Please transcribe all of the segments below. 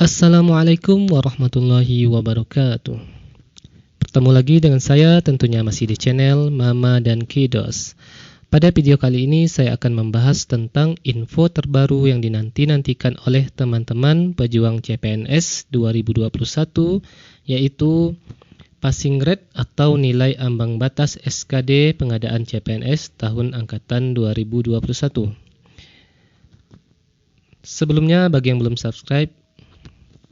Assalamualaikum warahmatullahi wabarakatuh. Bertemu lagi dengan saya, tentunya masih di channel Mama dan Kidos. Pada video kali ini saya akan membahas tentang info terbaru yang dinanti-nantikan oleh teman-teman pejuang CPNS 2021, yaitu passing grade atau nilai ambang batas SKD pengadaan CPNS tahun angkatan 2021. Sebelumnya, bagi yang belum subscribe,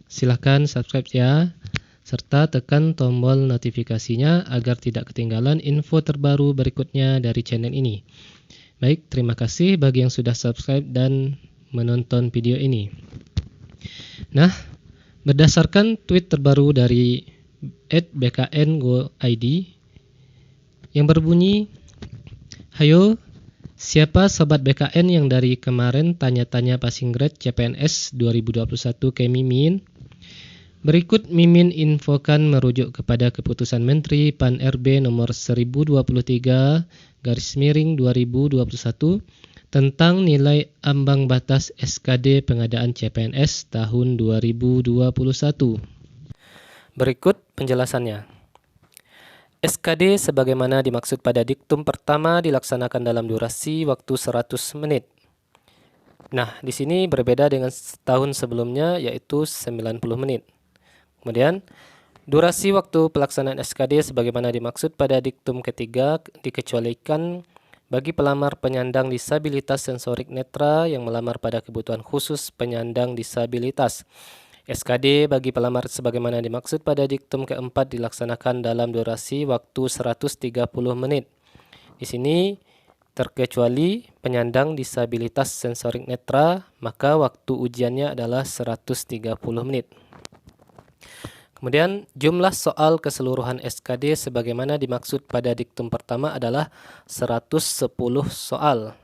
silahkan subscribe ya, serta tekan tombol notifikasinya agar tidak ketinggalan info terbaru berikutnya dari channel ini. Baik, terima kasih bagi yang sudah subscribe dan menonton video ini. Nah, berdasarkan tweet terbaru dari @bkn_go_id yang berbunyi, "Hayo, siapa sobat BKN yang dari kemarin tanya-tanya passing grade CPNS 2021 ke Mimin? Berikut Mimin infokan merujuk kepada Keputusan Menteri PAN RB nomor 1023/2021 tentang nilai ambang batas SKD pengadaan CPNS tahun 2021. Berikut penjelasannya. SKD sebagaimana dimaksud pada diktum pertama dilaksanakan dalam durasi waktu 100 menit. Nah, di sini berbeda dengan tahun sebelumnya, yaitu 90 menit. Kemudian, durasi waktu pelaksanaan SKD sebagaimana dimaksud pada diktum ketiga dikecualikan bagi pelamar penyandang disabilitas sensorik netra yang melamar pada kebutuhan khusus penyandang disabilitas. SKD bagi pelamar sebagaimana dimaksud pada diktum keempat dilaksanakan dalam durasi waktu 130 menit. Di sini terkecuali penyandang disabilitas sensorik netra, maka waktu ujiannya adalah 130 menit. Kemudian jumlah soal keseluruhan SKD sebagaimana dimaksud pada diktum pertama adalah 110 soal.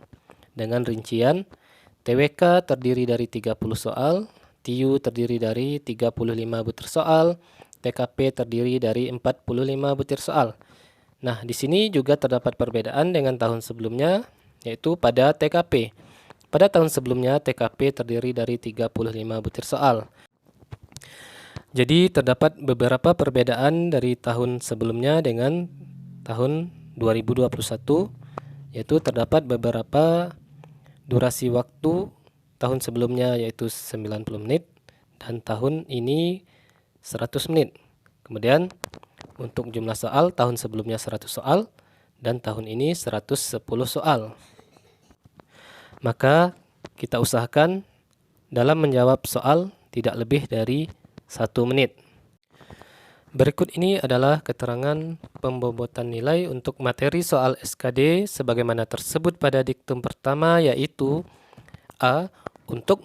Dengan rincian, TWK terdiri dari 30 soal, TIU terdiri dari 35 butir soal, TKP terdiri dari 45 butir soal. Nah, di sini juga terdapat perbedaan dengan tahun sebelumnya, yaitu pada TKP. Pada tahun sebelumnya, TKP terdiri dari 35 butir soal. Jadi terdapat beberapa perbedaan dari tahun sebelumnya dengan tahun 2021, yaitu terdapat beberapa durasi waktu tahun sebelumnya yaitu 90 menit dan tahun ini 100 menit. Kemudian untuk jumlah soal, tahun sebelumnya 100 soal dan tahun ini 110 soal. Maka kita usahakan dalam menjawab soal tidak lebih dari 1 menit. Berikut ini adalah keterangan pembobotan nilai untuk materi soal SKD sebagaimana tersebut pada diktum pertama, yaitu A. Untuk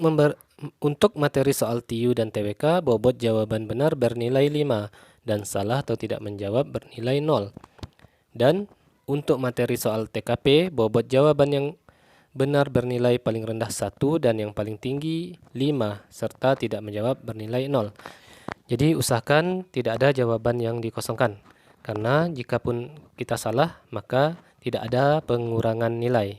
materi soal TIU dan TWK, bobot jawaban benar bernilai 5 dan salah atau tidak menjawab bernilai 0. Dan untuk materi soal TKP, bobot jawaban yang benar bernilai paling rendah 1 dan yang paling tinggi 5 serta tidak menjawab bernilai 0. Jadi usahakan tidak ada jawaban yang dikosongkan, karena jikapun kita salah maka tidak ada pengurangan nilai.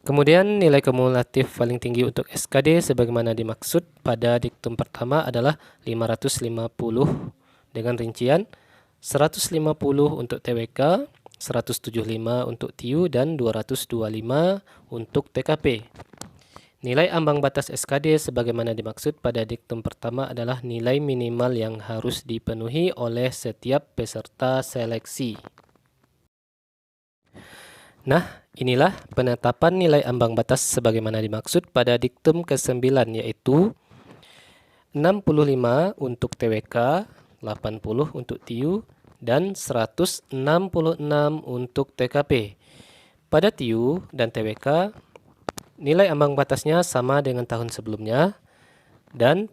Kemudian nilai kumulatif paling tinggi untuk SKD sebagaimana dimaksud pada diktum pertama adalah 550 dengan rincian 150 untuk TWK, 175 untuk TIU dan 225 untuk TKP. Nilai ambang batas SKD sebagaimana dimaksud pada diktum pertama adalah nilai minimal yang harus dipenuhi oleh setiap peserta seleksi. Nah, inilah penetapan nilai ambang batas sebagaimana dimaksud pada diktum ke-9, yaitu 65 untuk TWK, 80 untuk TIU, dan 166 untuk TKP. Pada TIU dan TWK, nilai ambang batasnya sama dengan tahun sebelumnya, dan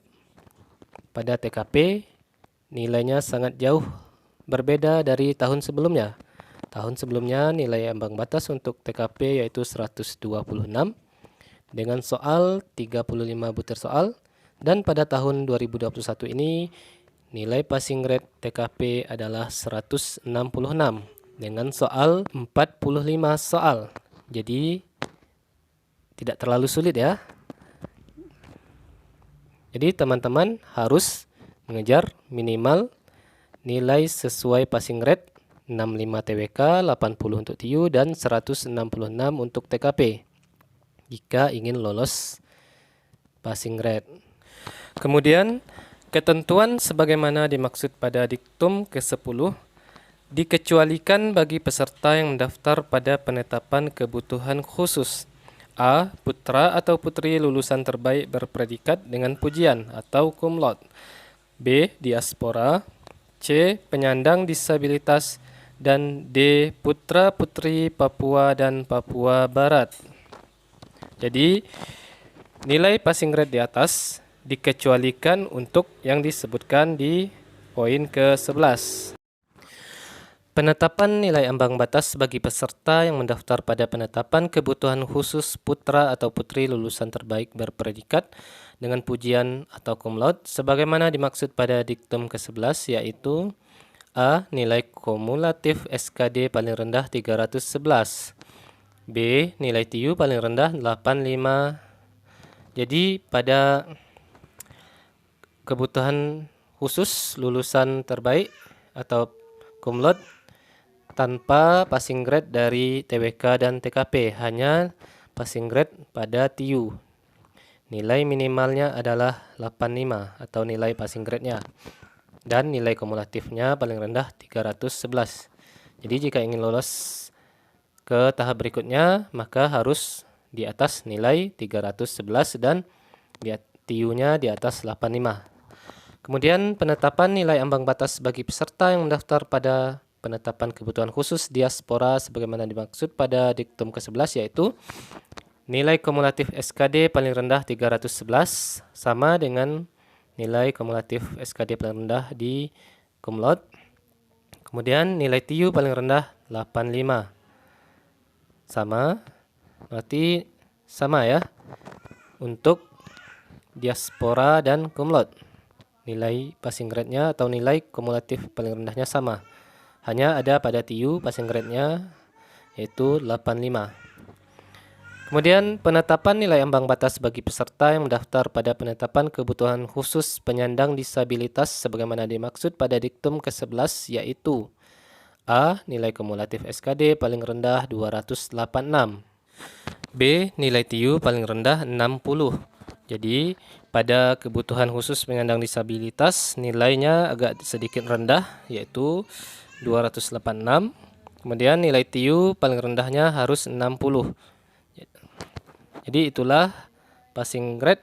pada TKP nilainya sangat jauh berbeda dari tahun sebelumnya. Tahun sebelumnya nilai ambang batas untuk TKP yaitu 126 dengan soal 35 butir soal, dan pada tahun 2021 ini nilai passing grade TKP adalah 166 dengan soal 45 soal. Jadi tidak terlalu sulit ya. Jadi teman-teman harus mengejar minimal nilai sesuai passing grade 65 TWK, 80 untuk TIU, dan 166 untuk TKP jika ingin lolos passing grade. Kemudian ketentuan sebagaimana dimaksud pada diktum ke-10 dikecualikan bagi peserta yang mendaftar pada penetapan kebutuhan khusus. A. Putra atau putri lulusan terbaik berpredikat dengan pujian atau cum laude. B. Diaspora. C. Penyandang disabilitas. Dan D. Putra-putri Papua dan Papua Barat. Jadi, nilai passing grade di atas dikecualikan untuk yang disebutkan di poin ke-11. Penetapan nilai ambang batas bagi peserta yang mendaftar pada penetapan kebutuhan khusus putra atau putri lulusan terbaik berpredikat dengan pujian atau cum laude sebagaimana dimaksud pada diktum ke-11, yaitu A. Nilai kumulatif SKD paling rendah 311. B. Nilai TIU paling rendah 85. Jadi pada kebutuhan khusus lulusan terbaik atau cum laude tanpa passing grade dari TWK dan TKP, hanya passing grade pada TIU. Nilai minimalnya adalah 85 atau nilai passing grade-nya. Dan nilai kumulatifnya paling rendah 311. Jadi jika ingin lolos ke tahap berikutnya, maka harus di atas nilai 311 dan TIU-nya di atas 85. Kemudian penetapan nilai ambang batas bagi peserta yang mendaftar pada penetapan kebutuhan khusus diaspora sebagaimana dimaksud pada diktum ke-11, yaitu nilai kumulatif SKD paling rendah 311 sama dengan nilai kumulatif SKD paling rendah di cum laude. Kemudian nilai TIU paling rendah 85. Sama, berarti sama ya untuk diaspora dan cum laude. Nilai passing grade-nya atau nilai kumulatif paling rendahnya sama. Hanya ada pada TIU passing grade-nya yaitu 85. Kemudian penetapan nilai ambang batas bagi peserta yang mendaftar pada penetapan kebutuhan khusus penyandang disabilitas sebagaimana dimaksud pada diktum ke-11, yaitu A. Nilai kumulatif SKD paling rendah 286. B. Nilai TIU paling rendah 60. Jadi pada kebutuhan khusus penyandang disabilitas nilainya agak sedikit rendah yaitu 286. Kemudian nilai TIU paling rendahnya harus 60. Jadi itulah passing grade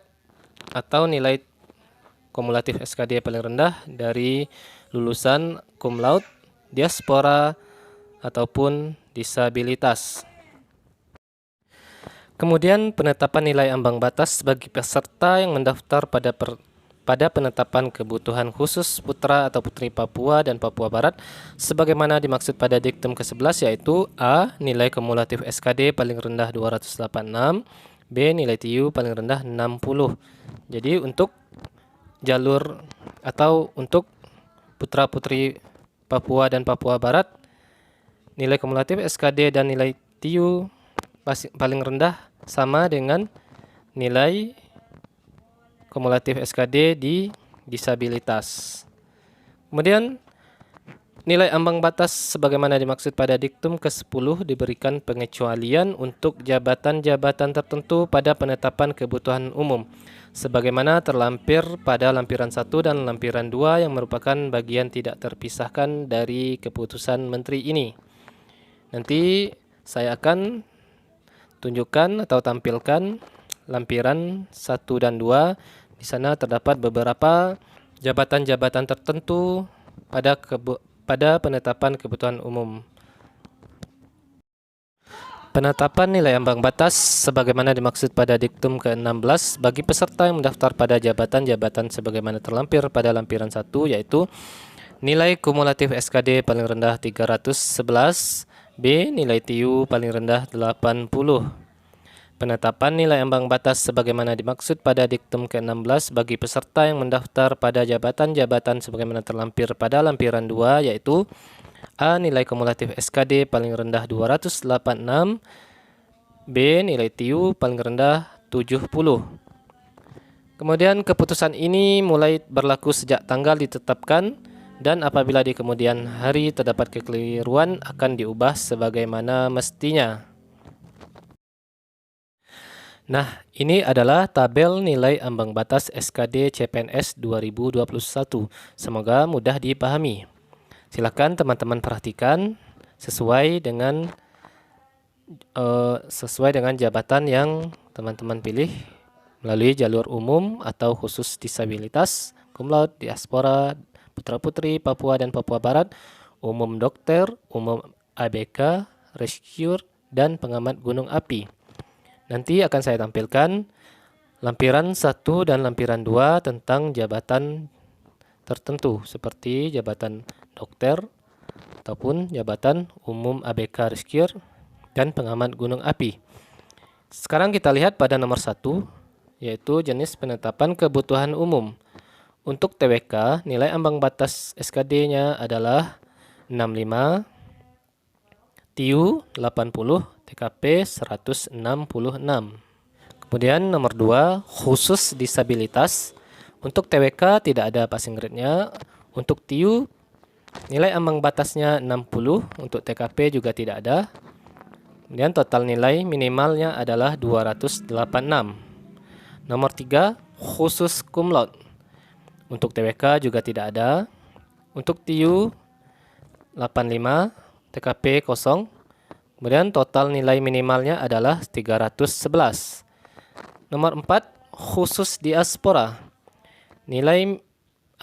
atau nilai kumulatif SKD paling rendah dari lulusan cum laude, diaspora ataupun disabilitas. Kemudian penetapan nilai ambang batas bagi peserta yang mendaftar pada penetapan kebutuhan khusus putra atau putri Papua dan Papua Barat sebagaimana dimaksud pada diktum ke-11, yaitu A. Nilai kumulatif SKD paling rendah 286. B. Nilai TIU paling rendah 60. Jadi untuk jalur atau untuk putra putri Papua dan Papua Barat, nilai kumulatif SKD dan nilai TIU paling rendah sama dengan nilai kumulatif SKD di disabilitas. Kemudian nilai ambang batas sebagaimana dimaksud pada diktum ke-10 diberikan pengecualian untuk jabatan-jabatan tertentu pada penetapan kebutuhan umum sebagaimana terlampir pada lampiran 1 dan lampiran 2 yang merupakan bagian tidak terpisahkan dari keputusan menteri ini. Nanti saya akan tunjukkan atau tampilkan lampiran 1 dan 2. Di sana terdapat beberapa jabatan-jabatan tertentu pada penetapan kebutuhan umum. Penetapan nilai ambang batas sebagaimana dimaksud pada diktum ke-16 bagi peserta yang mendaftar pada jabatan-jabatan sebagaimana terlampir pada lampiran 1, yaitu nilai kumulatif SKD paling rendah 311, B. Nilai TIU paling rendah 80. Penetapan nilai ambang batas sebagaimana dimaksud pada diktum ke-16 bagi peserta yang mendaftar pada jabatan-jabatan sebagaimana terlampir pada lampiran 2, yaitu A. Nilai kumulatif SKD paling rendah 286. B. Nilai TIU paling rendah 70. Kemudian keputusan ini mulai berlaku sejak tanggal ditetapkan dan apabila di kemudian hari terdapat kekeliruan akan diubah sebagaimana mestinya. Nah, ini adalah tabel nilai ambang batas SKD CPNS 2021. Semoga mudah dipahami. Silakan teman-teman perhatikan sesuai dengan jabatan yang teman-teman pilih melalui jalur umum atau khusus disabilitas, cum laude, diaspora, putra-putri Papua dan Papua Barat, umum dokter, umum ABK, rescue, dan pengamat gunung api. Nanti akan saya tampilkan lampiran 1 dan lampiran 2 tentang jabatan tertentu seperti jabatan dokter ataupun jabatan umum ABK rescue dan pengamat gunung api. Sekarang kita lihat pada nomor 1, yaitu jenis penetapan kebutuhan umum. Untuk TWK, nilai ambang batas SKD-nya adalah 65, TIU 80, TKP 166. Kemudian nomor 2, khusus disabilitas. Untuk TWK tidak ada passing grade-nya. Untuk TIU, nilai ambang batasnya 60, untuk TKP juga tidak ada. Kemudian total nilai minimalnya adalah 286. Nomor 3, khusus cum laude. Untuk TWK juga tidak ada. Untuk TIU 85, TKP 0. Kemudian total nilai minimalnya adalah 311. Nomor 4, khusus diaspora. Nilai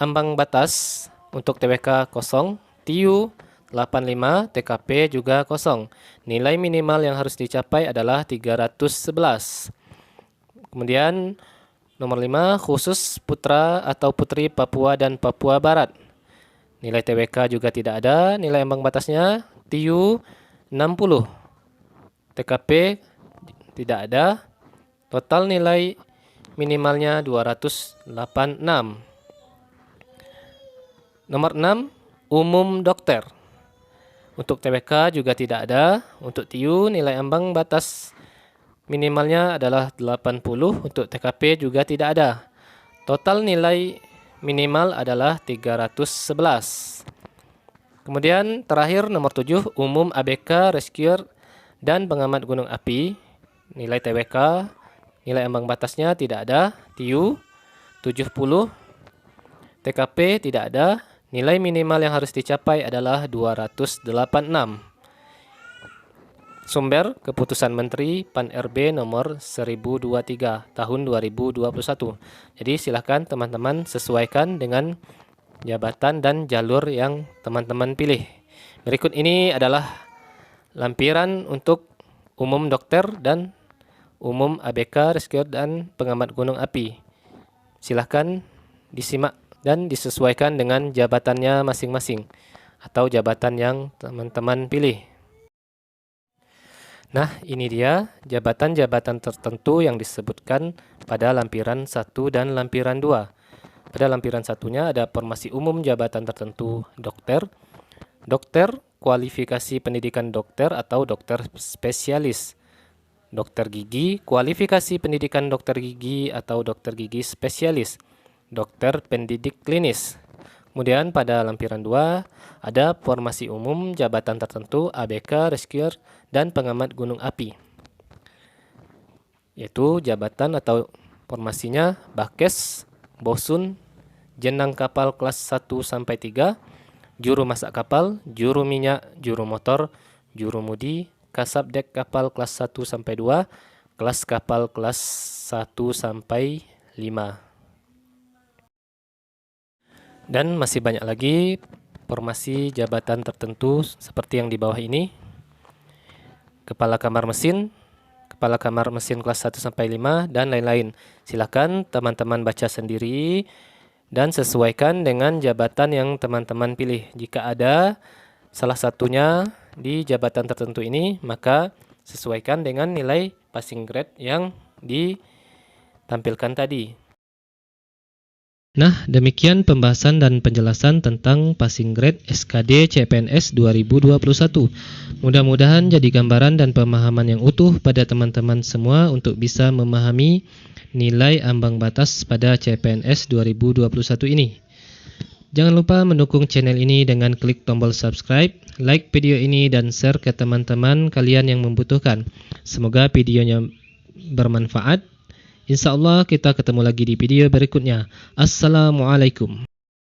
ambang batas untuk TWK 0, TIU 85, TKP juga 0. Nilai minimal yang harus dicapai adalah 311. Kemudian nomor 5, khusus putra atau putri Papua dan Papua Barat. Nilai TWK juga tidak ada, nilai ambang batasnya TIU 60. TKP tidak ada. Total nilai minimalnya 286. Nomor 6, umum dokter. Untuk TWK juga tidak ada. Untuk TIU nilai ambang batas minimalnya adalah 80. Untuk TKP juga tidak ada. Total nilai minimal adalah 311. Kemudian terakhir nomor 7, umum ABK, rescuer, dan pengamat gunung api. Nilai TWK, nilai ambang batasnya tidak ada. TIU 70, TKP tidak ada. Nilai minimal yang harus dicapai adalah 286. Sumber Keputusan Menteri Pan-RB nomor 1023 tahun 2021. Jadi silakan teman-teman sesuaikan dengan jabatan dan jalur yang teman-teman pilih. Berikut ini adalah lampiran untuk umum dokter dan umum ABK, rescue, dan pengamat gunung api. Silahkan disimak dan disesuaikan dengan jabatannya masing-masing atau jabatan yang teman-teman pilih. Nah, ini dia jabatan-jabatan tertentu yang disebutkan pada lampiran 1 dan lampiran 2. Pada lampiran satunya ada formasi umum jabatan tertentu dokter, dokter, kualifikasi pendidikan dokter atau dokter spesialis, dokter gigi, kualifikasi pendidikan dokter gigi atau dokter gigi spesialis, dokter pendidik klinis. Kemudian pada lampiran 2 ada formasi umum jabatan tertentu ABK, rescuer, dan pengamat gunung api. Yaitu jabatan atau formasinya Bakes, Bosun, jenang kapal kelas 1 sampai 3, juru masak kapal, juru minyak, juru motor, juru mudi, kasabdek kapal kelas 1 sampai 2, kelas kapal kelas 1 sampai 5. Dan masih banyak lagi formasi jabatan tertentu seperti yang di bawah ini. Kepala kamar mesin kelas 1 sampai 5 dan lain-lain. Silakan teman-teman baca sendiri dan sesuaikan dengan jabatan yang teman-teman pilih. Jika ada salah satunya di jabatan tertentu ini, maka sesuaikan dengan nilai passing grade yang ditampilkan tadi. Nah, demikian pembahasan dan penjelasan tentang passing grade SKD CPNS 2021. Mudah-mudahan jadi gambaran dan pemahaman yang utuh pada teman-teman semua untuk bisa memahami nilai ambang batas pada CPNS 2021 ini. Jangan lupa mendukung channel ini dengan klik tombol subscribe, like video ini, dan share ke teman-teman kalian yang membutuhkan. Semoga videonya bermanfaat. Insya Allah kita ketemu lagi di video berikutnya. Assalamualaikum.